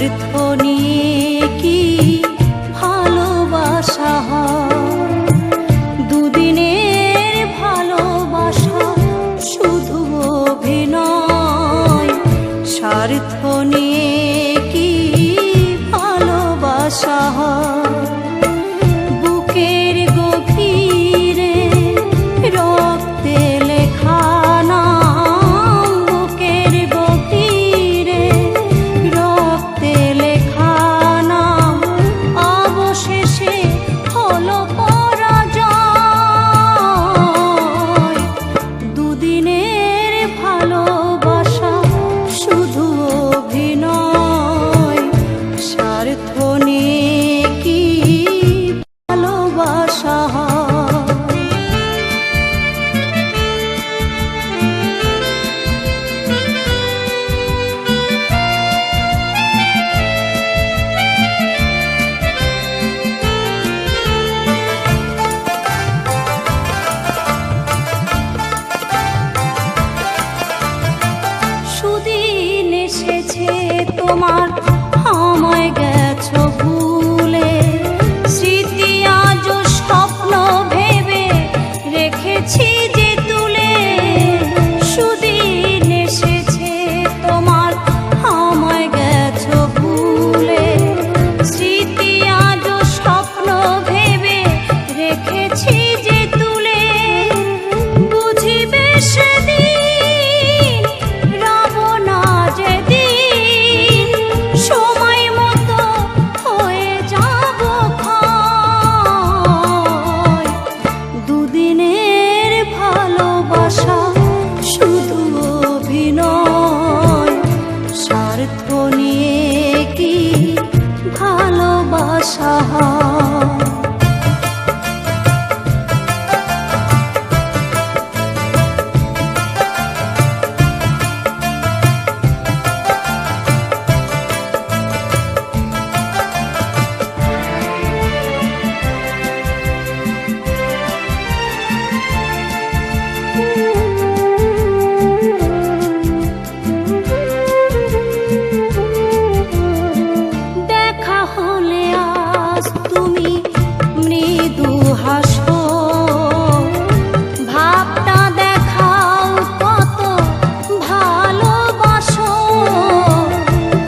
স্বার্থ নিয়ে কি ভালোবাসা হয়? দুদিনের ভালোবাসা শুধু অভিনয়। স্বার্থ নিয়ে কি ভালোবাসা হয়? বুকের গভীরে রক্তে লেখা নাম, বুকের গভীরে রক্তে লেখা নাম অবশেষে হলো পরাজয়। দুদিনের ভালোবাসা শুধু অভিনয়। স্বার্থ নিয়ে কি ভালোবাসা হয়? সুদিন এসেছে তোমার, আমায় গেছো ভুলে। স্মৃতি আজও স্বপ্ন ভেবে রেখেছি যে তুলে। সুদিন এসেছে তোমার, আমায় গেছো ভুলে। স্মৃতি আজও স্বপ্ন ভেবে রেখেছি যে তুলে। বুঝিবে সেদিন, রব না যেদিন, সময় মতো হয়ে যাব ক্ষয়। দুদিনের ভালোবাসা শুধু অভিনয়। স্বার্থ নিয়ে কি ভালোবাসা হয়? দেখা হলে আজ তুমি মৃদু হাসো, ভাবটা দেখাও কত ভালোবাসো।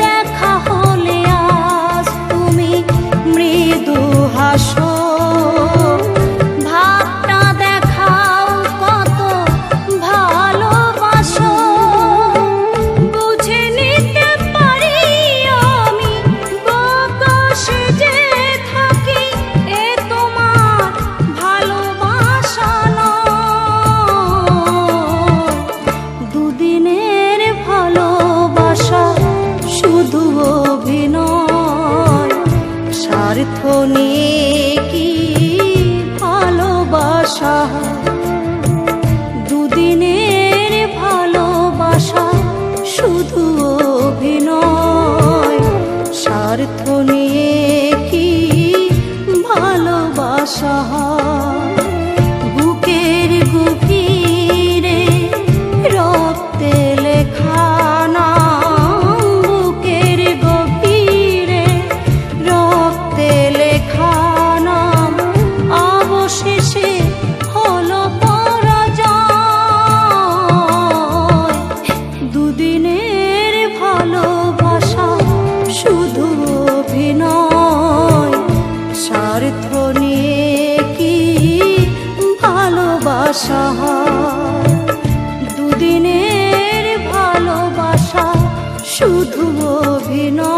দেখা হলে আজ তুমি মৃদু হাসো, ভাবটা দেখাও কত ভালোবাসো। বুঝে নিতে পারি আমি বোকা সেজে থাকি, এ তোমার ভালোবাসা নয়। দুদিনের ভালোবাসা শুধু অভিনয়। স্বার্থ নিয়ে কি ভালোবাসা হয়? দুদিনের ভালোবাসা শুধু অভিনয়। স্বার্থ নিয়ে কি ভালোবাসা হয়? বুকের গভীরে রক্তে লেখা নাম, বুকের গভীরে রক্তে লেখা নাম অবশেষে হলো পরাজয়। দুদিনের ভালোবাসা শুধু অভিনয়। স্বার্থ নিয়ে কি ভালোবাসা হয়? দুদিনের ভালোবাসা শুধু অভিনয়।